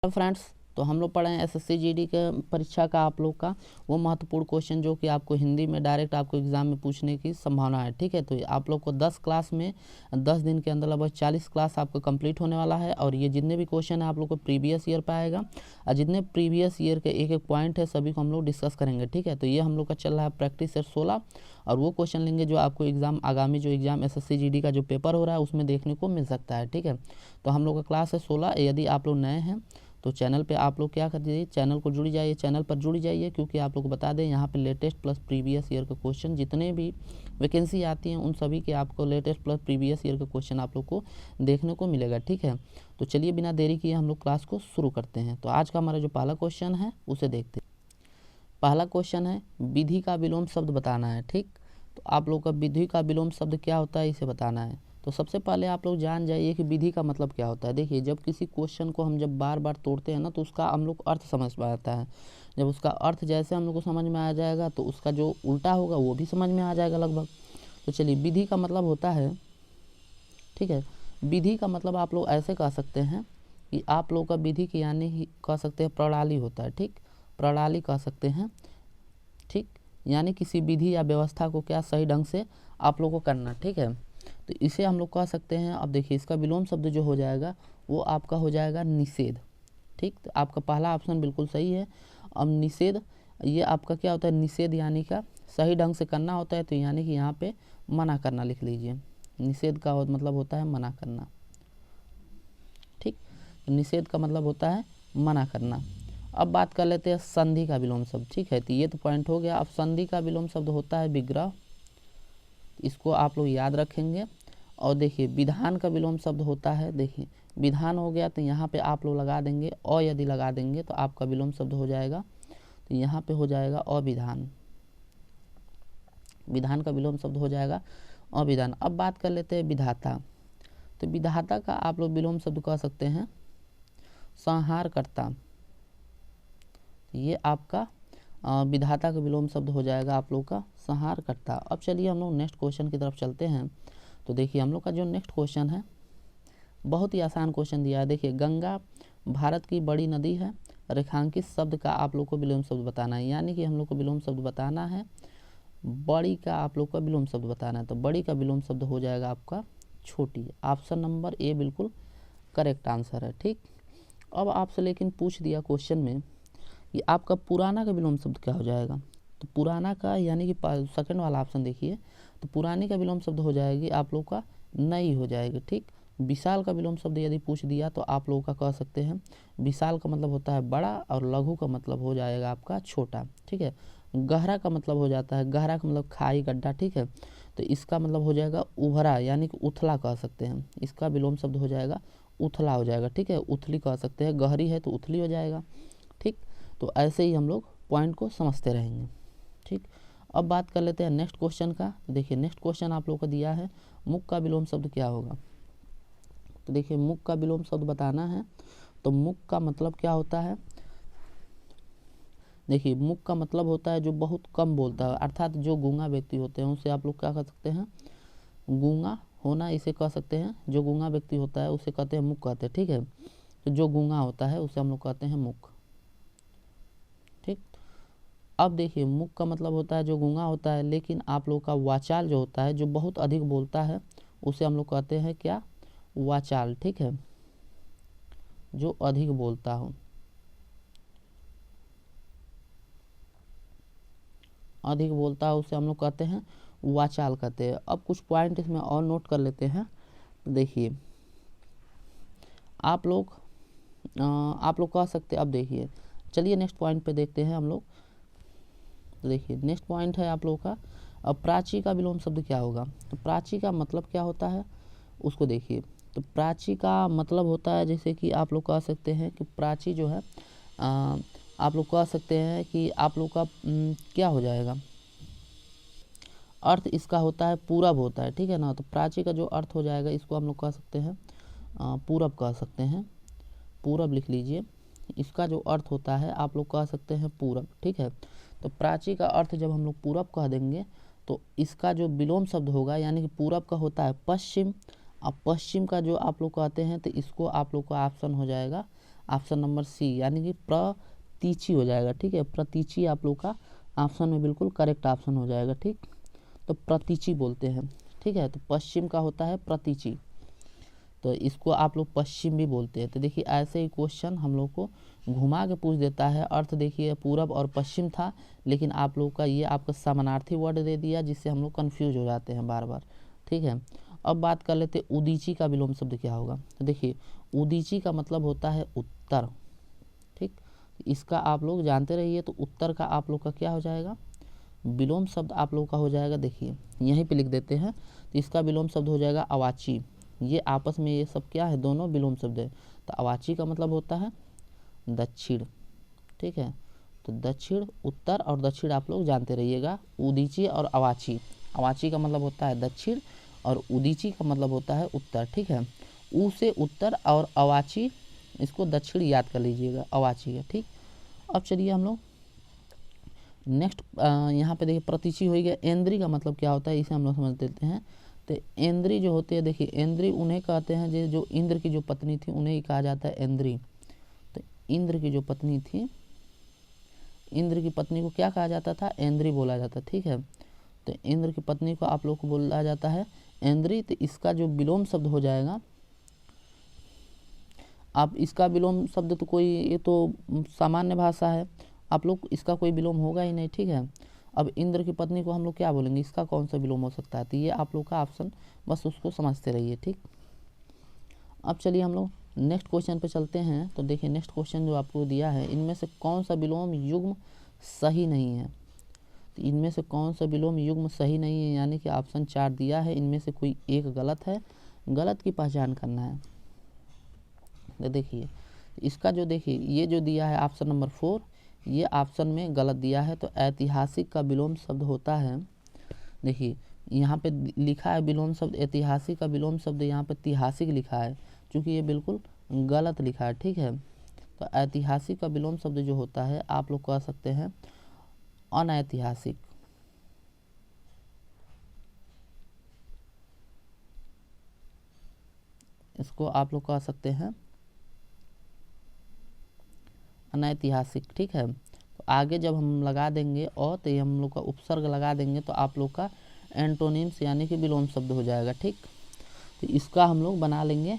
Friends, तो हम लोग पढ़े हैं एसएससी जीडी के परीक्षा का आप लोग का वो महत्वपूर्ण क्वेश्चन जो कि आपको हिंदी में डायरेक्ट आपको एग्जाम में पूछने की संभावना है। ठीक है, तो आप लोग को 10 क्लास में 10 दिन के अंदर लगभग 40 क्लास आपको कंप्लीट होने वाला है। और ये जितने भी क्वेश्चन है आप लोग को प्रीवियस ईयर पे आएगा और जितने प्रीवियस ईयर के एक एक पॉइंट है सभी को हम लोग डिस्कस करेंगे। ठीक है, तो ये हम लोग का चल रहा है प्रैक्टिस सेट 16 और वो क्वेश्चन लेंगे जो आपको एग्जाम आगामी जो एग्जाम एसएससी जीडी का जो पेपर हो रहा है उसमें देखने को मिल सकता है। ठीक है, तो हम लोग का क्लास है 16। यदि आप लोग नए हैं तो चैनल पे आप लोग क्या कर दीजिए, चैनल को जुड़ जाइए, चैनल पर जुड़ जाइए, क्योंकि आप लोग को बता दें यहाँ पे लेटेस्ट प्लस प्रीवियस ईयर के क्वेश्चन जितने भी वैकेंसी आती हैं उन सभी के आपको लेटेस्ट प्लस प्रीवियस ईयर के क्वेश्चन आप लोग को देखने को मिलेगा। ठीक है, तो चलिए बिना देरी किए हम लोग क्लास को शुरू करते हैं। तो आज का हमारा जो पहला क्वेश्चन है उसे देखते हैं। पहला क्वेश्चन है विधि का विलोम शब्द बताना है। ठीक, तो आप लोग का विधि का विलोम शब्द क्या होता है इसे बताना है। तो सबसे पहले आप लोग जान जाइए कि विधि का मतलब क्या होता है। देखिए, जब किसी क्वेश्चन को हम जब बार बार तोड़ते हैं ना तो उसका हम लोग अर्थ समझ में आता है। जब उसका अर्थ जैसे हम लोग को समझ में आ जाएगा तो उसका जो उल्टा होगा वो भी समझ में आ जाएगा लगभग। तो चलिए, विधि का मतलब होता है, ठीक है, विधि का मतलब आप लोग ऐसे कह सकते हैं कि आप लोग का विधि की यानी ही कह सकते हैं प्रणाली होता है। ठीक, प्रणाली कह सकते हैं। ठीक, यानी किसी विधि या व्यवस्था को क्या सही ढंग से आप लोग को करना। ठीक है, तो इसे हम लोग कह सकते हैं। अब देखिए, इसका विलोम शब्द जो हो जाएगा वो आपका हो जाएगा निषेध। ठीक, तो आपका पहला ऑप्शन बिल्कुल सही है। अब निषेध ये आपका क्या होता है, निषेध यानी का सही ढंग से करना होता है, तो यानी कि यहाँ पे मना करना लिख लीजिए। निषेध का मतलब होता है मना करना। ठीक, तो निषेध का मतलब होता है मना करना। अब बात कर लेते हैं संधि का विलोम शब्द। ठीक है, तो ये तो पॉइंट हो गया। अब संधि का विलोम शब्द होता है विग्रह, इसको आप लोग याद रखेंगे। और देखिए, विधान का विलोम शब्द होता है, देखिए विधान हो गया तो यहाँ पे आप लोग लगा देंगे और यदि लगा देंगे तो आपका विलोम शब्द हो जाएगा, तो यहाँ पे हो जाएगा अविधान। विधान का विलोम शब्द हो जाएगा अविधान। अब बात कर लेते हैं विधाता। तो विधाता का आप लोग विलोम शब्द कह सकते हैं संहारकर्ता। ये आपका विधाता का विलोम शब्द हो जाएगा आप लोग का संहारकर्ता। अब चलिए हम लोग नेक्स्ट क्वेश्चन की तरफ चलते हैं। तो देखिए, हम लोग का जो नेक्स्ट क्वेश्चन है बहुत ही आसान क्वेश्चन दिया है। देखिए, गंगा भारत की बड़ी नदी है, रेखांकित शब्द का आप लोग को विलोम शब्द बताना है। यानी कि हम लोग को विलोम शब्द बताना है, बड़ी का आप लोग का विलोम शब्द बताना है। तो बड़ी का विलोम शब्द हो जाएगा आपका छोटी। ऑप्शन नंबर ए बिल्कुल करेक्ट आंसर है। ठीक, अब आपसे लेकिन पूछ दिया क्वेश्चन में कि आपका पुराना का विलोम शब्द क्या हो जाएगा। तो पुराना का यानी कि सेकंड वाला ऑप्शन देखिए, तो पुरानी का विलोम शब्द हो जाएगी आप लोग का नई हो जाएगी। ठीक, विशाल का विलोम शब्द यदि पूछ दिया तो आप लोगों का कह सकते हैं विशाल का मतलब होता है बड़ा और लघु का मतलब हो जाएगा आपका छोटा। ठीक है, गहरा का मतलब हो जाता है, गहरा का मतलब खाई गड्ढा। ठीक है, तो इसका मतलब हो जाएगा उभरा यानी कि उथला कह सकते हैं। इसका विलोम शब्द हो जाएगा उथला हो जाएगा। ठीक है, उथली कह सकते हैं, गहरी है तो उथली हो जाएगा। ठीक, तो ऐसे ही हम लोग पॉइंट को समझते रहेंगे। ठीक, अब बात कर लेते हैं नेक्स्ट क्वेश्चन का। देखिए, नेक्स्ट क्वेश्चन आप लोगों को दिया है मुख का विलोम शब्द क्या होगा। तो देखिए, मुख का विलोम शब्द बताना है। तो मुख का मतलब क्या होता है, देखिए मुख का मतलब होता है जो बहुत कम बोलता है, अर्थात जो गूंगा व्यक्ति होते हैं उसे आप लोग क्या कह सकते हैं, गूंगा होना इसे कह सकते हैं। जो गूंगा व्यक्ति होता है उसे कहते हैं मुख कहते हैं। ठीक है, तो जो गूंगा होता है उसे हम लोग कहते हैं मुख। ठीक, अब देखिए, मुख का मतलब होता है जो गूंगा होता है, लेकिन आप लोग का वाचाल जो होता है जो बहुत अधिक बोलता है उसे हम लोग कहते हैं क्या, वाचाल। ठीक है, जो अधिक बोलता हो, अधिक बोलता है उसे हम लोग कहते हैं वाचाल कहते हैं। अब कुछ पॉइंट इसमें और नोट कर लेते हैं। देखिए, आप लोग कह सकते हैं। अब देखिए, चलिए नेक्स्ट पॉइंट पे देखते हैं हम लोग। देखिए, नेक्स्ट पॉइंट है आप लोगों का अब प्राची का विलोम शब्द क्या होगा। तो प्राची का मतलब क्या होता है उसको देखिए। तो प्राची का मतलब होता है जैसे कि आप लोग कह सकते हैं कि प्राची जो है आप लोग कह सकते हैं कि आप लोग का क्या हो जाएगा, अर्थ इसका होता है पूरब होता है। ठीक है ना, तो प्राची का जो अर्थ हो जाएगा इसको हम लोग कह सकते हैं पूरब कह सकते हैं, पूरब लिख लीजिए। इसका जो अर्थ होता है आप लोग कह सकते हैं पूरब। ठीक है, तो प्राची का अर्थ जब हम लोग पूरब कह देंगे तो इसका जो विलोम शब्द होगा यानी कि पूरब का होता है पश्चिम। अब पश्चिम का जो आप लोग कहते हैं तो इसको आप लोग का ऑप्शन हो जाएगा ऑप्शन नंबर सी यानी कि प्रतीची हो जाएगा। ठीक है, प्रतीची आप लोग का ऑप्शन में बिल्कुल करेक्ट ऑप्शन हो जाएगा। ठीक, तो प्रतीची बोलते हैं। ठीक है, तो पश्चिम का होता है प्रतीची, तो इसको आप लोग पश्चिम भी बोलते हैं। तो देखिए ऐसे ही क्वेश्चन हम लोग को घुमा के पूछ देता है। अर्थ देखिए पूरब और पश्चिम था, लेकिन आप लोग का ये आपका समानार्थी वर्ड दे दिया, जिससे हम लोग कन्फ्यूज हो जाते हैं बार बार। ठीक है, अब बात कर लेते हैं उदीची का विलोम शब्द क्या होगा। तो देखिए उदीची का मतलब होता है उत्तर। ठीक, इसका आप लोग जानते रहिए। तो उत्तर का आप लोग का क्या हो जाएगा, विलोम शब्द आप लोग का हो जाएगा। देखिए यहीं पे लिख देते हैं, तो इसका विलोम शब्द हो जाएगा अवाची। ये आपस में ये सब क्या है, दोनों विलोम शब्द है। तो अवाची का मतलब होता है दक्षिण। ठीक है, तो दक्षिण, उत्तर और दक्षिण आप लोग जानते रहिएगा। उदीची और अवाची, अवाची का मतलब होता है दक्षिण और उदीची का मतलब होता है उत्तर। ठीक है, ऊ से उत्तर और अवाची इसको दक्षिण याद कर लीजिएगा, अवाची है। ठीक, अब चलिए हम लोग नेक्स्ट यहाँ पे देखिए प्रतीची हो गया। इंद्री का मतलब क्या होता है, इसे हम लोग समझ लेते हैं। तो इंद्री जो होती है, देखिए इंद्री उन्हें कहते हैं जो इंद्र की जो पत्नी थी उन्हें ही कहा जाता है इंद्री। तो इंद्र की जो पत्नी थी, इंद्र की पत्नी को क्या कहा जाता था, इंद्री बोला जाता। ठीक है, तो इंद्र की पत्नी को आप लोग को बोला जाता है इंद्री। तो इसका जो विलोम शब्द हो जाएगा, आप इसका विलोम शब्द तो कोई, ये तो सामान्य भाषा है, आप लोग इसका कोई विलोम होगा ही नहीं। ठीक है, अब इंद्र की पत्नी को हम लोग क्या बोलेंगे, इसका कौन सा विलोम हो सकता है। तो ये आप लोग का ऑप्शन, बस उसको समझते रहिए। ठीक, अब चलिए हम लोग नेक्स्ट क्वेश्चन पे चलते हैं। तो देखिए नेक्स्ट क्वेश्चन जो आपको दिया है, इनमें से कौन सा विलोम युग्म सही नहीं है। तो इनमें से कौन सा विलोम युग्म सही नहीं है, यानी कि ऑप्शन 4 दिया है, इनमें से कोई एक गलत है, गलत की पहचान करना है। तो देखिए इसका जो, देखिए ये जो दिया है ऑप्शन नंबर 4, ये ऑप्शन में गलत दिया है। तो ऐतिहासिक का विलोम शब्द होता है, देखिए यहाँ पे लिखा है विलोम शब्द ऐतिहासिक का विलोम शब्द यहाँ पे ऐतिहासिक लिखा है, क्योंकि ये बिल्कुल गलत लिखा है। ठीक है, तो ऐतिहासिक का विलोम शब्द जो होता है आप लोग कह सकते हैं अनैतिहासिक। इसको आप लोग कह सकते हैं अनैतिहासिक। ठीक है, तो आगे जब हम लगा देंगे और, तो ये हम लोग का उपसर्ग लगा देंगे, तो आप लोग का एंटोनिम्स यानी कि विलोम शब्द हो जाएगा। ठीक, तो इसका हम लोग बना लेंगे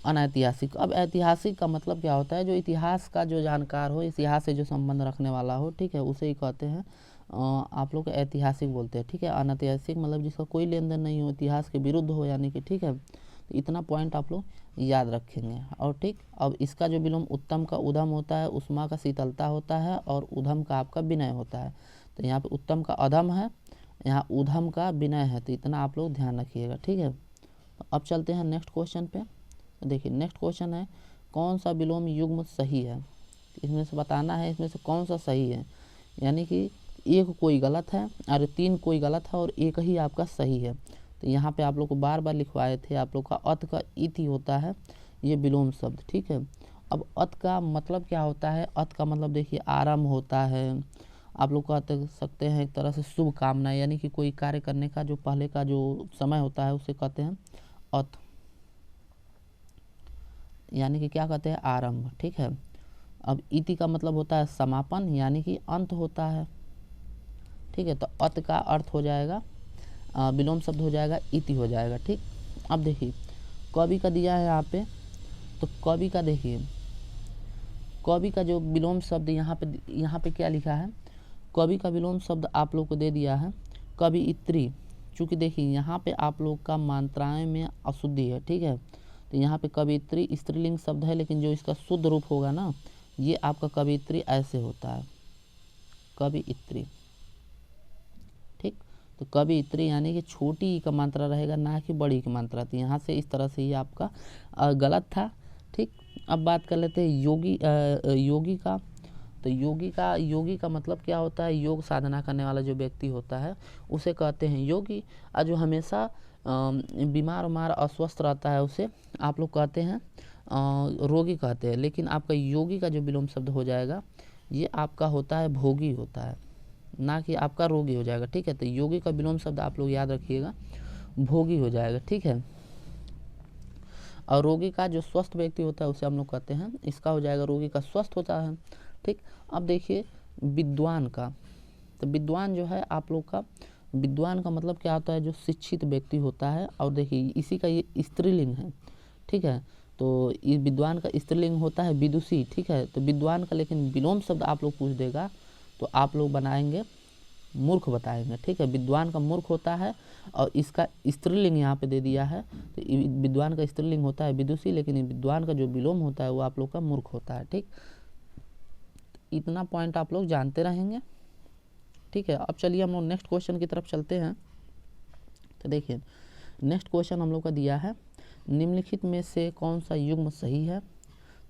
अनैतिहासिक। अब ऐतिहासिक का मतलब क्या होता है, जो इतिहास का जो जानकार हो, इतिहास से जो संबंध रखने वाला हो। ठीक है, उसे ही कहते हैं आप लोग ऐतिहासिक बोलते हैं। ठीक है, अनैतिहासिक मतलब जिसका कोई लेन देन नहीं हो, इतिहास के विरुद्ध हो यानी कि। ठीक है, तो इतना पॉइंट आप लोग याद रखेंगे। और ठीक, अब इसका जो विलोम उत्तम का उधम होता है, उष्मा का शीतलता होता है, और उधम का आपका विनय होता है। तो यहाँ पे उत्तम का अधम है, यहाँ उधम का विनय है, तो इतना आप लोग ध्यान रखिएगा। ठीक है, तो अब चलते हैं नेक्स्ट क्वेश्चन पे। देखिए नेक्स्ट क्वेश्चन है, कौन सा विलोम युग्म सही है। इसमें से बताना है इसमें से कौन सा सही है, यानी कि एक कोई गलत है और 3 कोई गलत है और एक ही आपका सही है। तो यहाँ पे आप लोग को बार बार लिखवाए थे, आप लोग का अत का इति होता है ये विलोम शब्द। ठीक है, अब अत का मतलब क्या होता है, अत का मतलब देखिए आरंभ होता है, आप लोग कह सकते हैं एक तरह से शुभ कामना, यानी कि कोई कार्य करने का जो पहले का जो समय होता है उसे कहते हैं अत, यानी कि क्या कहते हैं आरंभ। ठीक है, अब इति का मतलब होता है समापन, यानी कि अंत होता है। ठीक है, तो अत का अर्थ हो जाएगा विलोम शब्द हो जाएगा इति हो जाएगा। ठीक, अब देखिए कवि का दिया है यहाँ पे, तो कवि का देखिए, कवि का जो विलोम शब्द यहाँ पे क्या लिखा है, कवि का विलोम शब्द आप लोग को दे दिया है कवियत्री। चूँकि देखिए यहाँ पे आप लोग का मात्राएं में अशुद्धि है। ठीक है, तो यहाँ पे कवियत्री स्त्रीलिंग शब्द है, लेकिन जो इसका शुद्ध रूप होगा ना, ये आपका कवियत्री ऐसे होता है, कवियत्री। ठीक, तो कवियत्री यानी कि छोटी का मात्रा रहेगा, ना कि बड़ी की मात्रा। तो यहाँ से इस तरह से ये आपका गलत था। ठीक, अब बात कर लेते हैं योगी का। तो योगी का मतलब क्या होता है, योग साधना करने वाला जो व्यक्ति होता है उसे कहते हैं योगी। और जो हमेशा बीमार उमार अस्वस्थ रहता है उसे आप लोग कहते हैं रोगी कहते हैं। लेकिन आपका योगी का जो विलोम शब्द हो जाएगा, ये आपका होता है भोगी होता है, ना कि आपका रोगी हो जाएगा। ठीक है, तो योगी का विलोम शब्द आप लोग याद रखिएगा भोगी हो जाएगा। ठीक है, और रोगी का जो स्वस्थ व्यक्ति होता है उसे हम लोग कहते हैं, इसका हो जाएगा रोगी का स्वस्थ होता है, ठीक। अब देखिए विद्वान का, तो विद्वान जो है आप लोग का, विद्वान का मतलब क्या होता है, जो शिक्षित व्यक्ति होता है। और देखिए इसी का ये स्त्रीलिंग है, ठीक है। तो इस विद्वान का स्त्रीलिंग होता है विदुषी, ठीक है। तो विद्वान का लेकिन विलोम शब्द आप लोग पूछ देगा तो आप लोग बनाएंगे मूर्ख बताएंगे, ठीक है। विद्वान का मूर्ख होता है और इसका स्त्रीलिंग यहाँ पे दे दिया है, तो विद्वान का स्त्रीलिंग होता है विदुषी, लेकिन विद्वान का जो विलोम होता है वो आप लोग का मूर्ख होता है, ठीक। इतना पॉइंट आप लोग जानते रहेंगे, ठीक है। अब चलिए हम लोग नेक्स्ट क्वेश्चन की तरफ चलते हैं। तो देखिए नेक्स्ट क्वेश्चन हम लोग का दिया है, निम्नलिखित में से कौन सा युग्म सही है।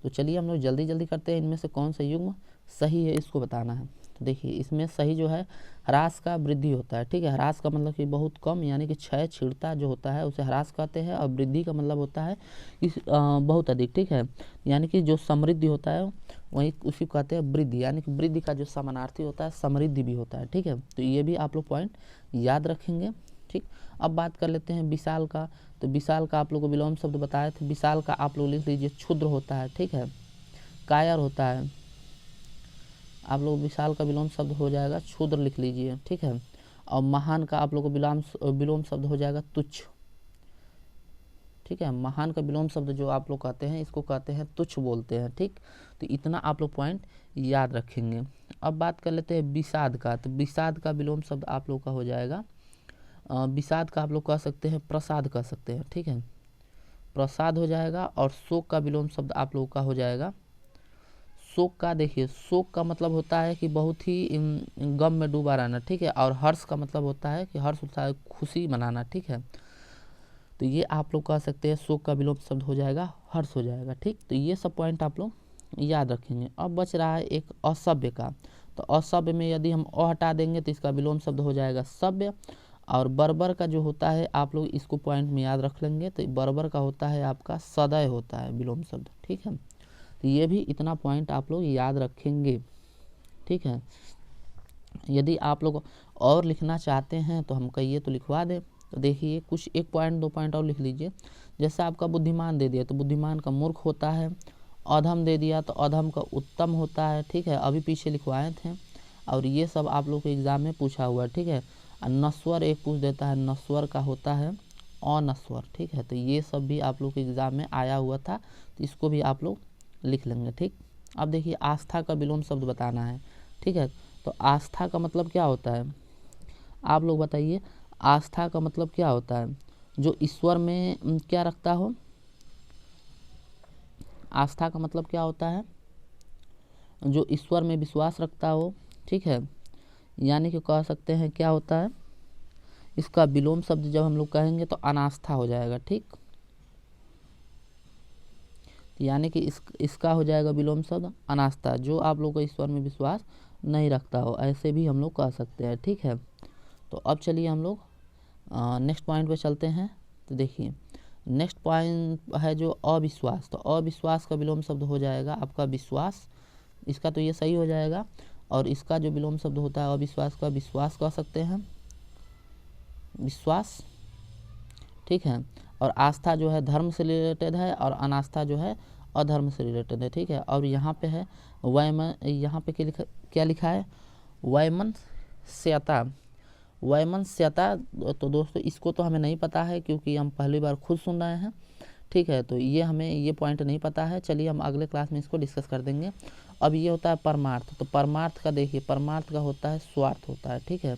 तो चलिए हम लोग जल्दी जल्दी करते हैं, इनमें से कौन सा युग्म सही है इसको बताना है। तो देखिए इसमें सही जो है ह्रास का वृद्धि होता है, ठीक है। ह्रास का मतलब कि बहुत कम, यानी कि क्षय छीड़ता जो होता है उसे ह्रास कहते हैं। और वृद्धि का मतलब होता है कि बहुत अधिक, ठीक है। यानी कि जो समृद्धि होता है वही उसी को कहते हैं वृद्धि, यानी कि वृद्धि का जो समानार्थी होता है समृद्धि भी होता है, ठीक है। तो ये भी आप लोग पॉइंट याद रखेंगे, ठीक। अब बात कर लेते हैं विशाल का। तो विशाल का आप लोग को विलोम शब्द बताए थे, विशाल का आप लोग लिख लीजिए क्षुद्र होता है, ठीक है। कायर होता है, आप लोग विशाल का विलोम शब्द हो जाएगा क्षुद्र लिख लीजिए, ठीक है। और महान का आप लोग को विलोम शब्द हो जाएगा तुच्छ, ठीक है। महान का विलोम शब्द जो आप लोग कहते हैं इसको कहते हैं तुच्छ बोलते हैं, ठीक। तो इतना आप लोग पॉइंट याद रखेंगे। अब बात कर लेते हैं विषाद का। तो विषाद का विलोम शब्द आप लोग का हो जाएगा, विषाद का आप लोग कह सकते हैं प्रसाद कह सकते हैं, ठीक है। प्रसाद हो जाएगा। और शोक का विलोम शब्द आप लोग का हो जाएगा शोक का। देखिए शोक का मतलब होता है कि बहुत ही गम में डूबा रहना, ठीक है। और हर्ष का मतलब होता है कि हर्ष होता है खुशी मनाना, ठीक है। तो ये आप लोग कह सकते हैं शोक का विलोम शब्द हो जाएगा हर्ष हो जाएगा, ठीक। तो ये सब पॉइंट आप लोग याद रखेंगे। अब बच रहा है एक असभ्य का। तो असभ्य में यदि हम अ हटा देंगे तो इसका विलोम शब्द हो जाएगा सभ्य। और बर्बर का जो होता है आप लोग इसको पॉइंट में याद रख लेंगे, तो बर्बर का होता है आपका सदय होता है विलोम शब्द, ठीक है। तो ये भी इतना पॉइंट आप लोग याद रखेंगे, ठीक है। यदि आप लोग और लिखना चाहते हैं तो हम कहिए तो लिखवा दें। तो देखिए कुछ 1 पॉइंट 2 पॉइंट और लिख लीजिए। जैसे आपका बुद्धिमान दे दिया तो बुद्धिमान का मूर्ख होता है। अधम दे दिया तो अधम का उत्तम होता है, ठीक है। अभी पीछे लिखवाए थे और ये सब आप लोग के एग्जाम में पूछा हुआ है, ठीक है। नश्वर एक पूछ देता है, नश्वर का होता है अनश्वर, ठीक है। तो ये सब भी आप लोग के एग्जाम में आया हुआ था, तो इसको भी आप लोग लिख लेंगे, ठीक। अब देखिए आस्था का विलोम शब्द बताना है, ठीक है। तो आस्था का मतलब क्या होता है, आप लोग बताइए। आस्था का मतलब क्या होता है, जो ईश्वर में क्या रखता हो। आस्था का मतलब क्या होता है, जो ईश्वर में विश्वास रखता हो, ठीक है। यानी कि कह सकते हैं क्या होता है, इसका विलोम शब्द जब हम लोग कहेंगे तो अनास्था हो जाएगा, ठीक। यानी कि इसका हो जाएगा विलोम शब्द अनास्था, जो आप लोग का ईश्वर में विश्वास नहीं रखता हो, ऐसे भी हम लोग कह सकते हैं, ठीक है। तो अब चलिए हम लोग नेक्स्ट पॉइंट पे चलते हैं। तो देखिए नेक्स्ट पॉइंट है जो अविश्वास। तो अविश्वास का विलोम शब्द हो जाएगा आपका विश्वास, इसका तो ये सही हो जाएगा। और इसका जो विलोम शब्द होता है अविश्वास का, विश्वास कह सकते हैं, विश्वास, ठीक है। और आस्था जो है धर्म से रिलेटेड है और अनास्था जो है अधर्म से रिलेटेड है, ठीक है। और यहाँ पे है यहाँ पे क्या लिखा है, वैमनस्यता। वैमनस्यता तो दोस्तों इसको तो हमें नहीं पता है क्योंकि हम पहली बार खुद सुन रहे हैं, ठीक है। तो ये हमें ये पॉइंट नहीं पता है, चलिए हम अगले क्लास में इसको डिस्कस कर देंगे। अब ये होता है परमार्थ। तो परमार्थ का देखिए परमार्थ का होता है स्वार्थ होता है, ठीक है।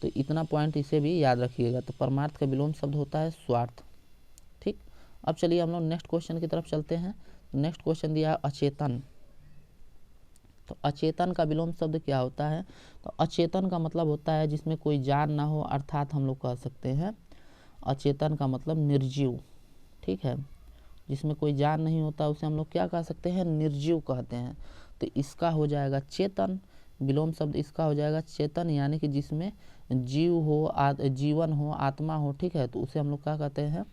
तो इतना पॉइंट इसे भी याद रखिएगा। तो परमार्थ का विलोम शब्द होता है स्वार्थ, ठीक। अब चलिए हम लोग नेक्स्ट क्वेश्चन की तरफ चलते हैं। नेक्स्ट क्वेश्चन दिया अचेतन। तो अचेतन का विलोम शब्द क्या होता है, तो अचेतन का मतलब होता है जिसमें कोई जान ना हो, अर्थात हम लोग कह सकते हैं अचेतन का मतलब निर्जीव, ठीक है। जिसमें कोई जान नहीं होता उसे हम लोग क्या कह सकते हैं, निर्जीव कहते हैं। तो इसका हो जाएगा चेतन, विलोम शब्द इसका हो जाएगा चेतन, यानी कि जिसमें जीव हो, जीवन हो, आत्मा हो, ठीक है। तो उसे हम लोग क्या कहते हैं,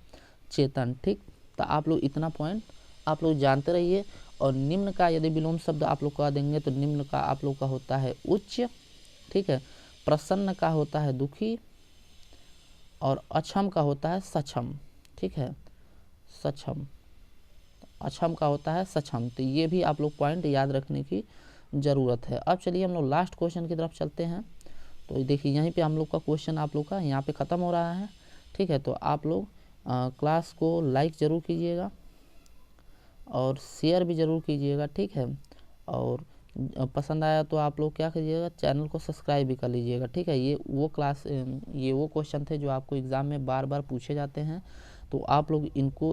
चेतन, ठीक। तो आप लोग इतना पॉइंट आप लोग जानते रहिए। और निम्न का यदि विलोम शब्द आप लोग कह देंगे तो निम्न का आप लोग का होता है उच्च, ठीक है। प्रसन्न का होता है दुखी और अक्षम का होता है सक्षम, ठीक है। सक्षम, अक्षम का होता है सक्षम। तो ये भी आप लोग पॉइंट याद रखने की ज़रूरत है। अब चलिए हम लोग लास्ट क्वेश्चन की तरफ चलते हैं। तो देखिए यहीं पे हम लोग का क्वेश्चन आप लोग का यहाँ पे ख़त्म हो रहा है, ठीक है। तो आप लोग क्लास को लाइक ज़रूर कीजिएगा और शेयर भी ज़रूर कीजिएगा, ठीक है। और पसंद आया तो आप लोग क्या कीजिएगा, चैनल को सब्सक्राइब भी कर लीजिएगा, ठीक है। ये वो क्वेश्चन थे जो आपको एग्ज़ाम में बार बार पूछे जाते हैं, तो आप लोग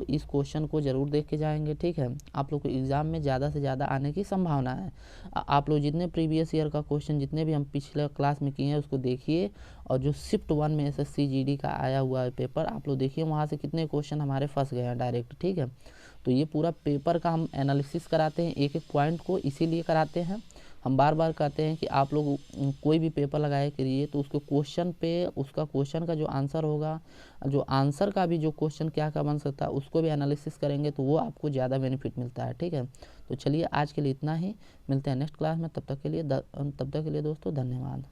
इस क्वेश्चन को ज़रूर देख के जाएंगे, ठीक है। आप लोग को एग्ज़ाम में ज़्यादा से ज़्यादा आने की संभावना है। आप लोग जितने प्रीवियस ईयर का क्वेश्चन जितने भी हम पिछले क्लास में किए हैं उसको देखिए, और जो शिफ्ट 1 में SSC GD का आया हुआ है पेपर, आप लोग देखिए वहाँ से कितने क्वेश्चन हमारे फंस गए हैं डायरेक्ट, ठीक है। तो ये पूरा पेपर का हम एनालिसिस कराते हैं, एक एक पॉइंट को इसीलिए कराते हैं। हम बार बार कहते हैं कि आप लोग कोई भी पेपर लगाए करिए तो उसको क्वेश्चन पे, उसका क्वेश्चन का जो आंसर होगा, जो आंसर का भी जो क्वेश्चन क्या क्या बन सकता है उसको भी एनालिसिस करेंगे, तो वो आपको ज़्यादा बेनिफिट मिलता है, ठीक है। तो चलिए आज के लिए इतना ही, मिलते हैं नेक्स्ट क्लास में। तब तक के लिए दोस्तों धन्यवाद।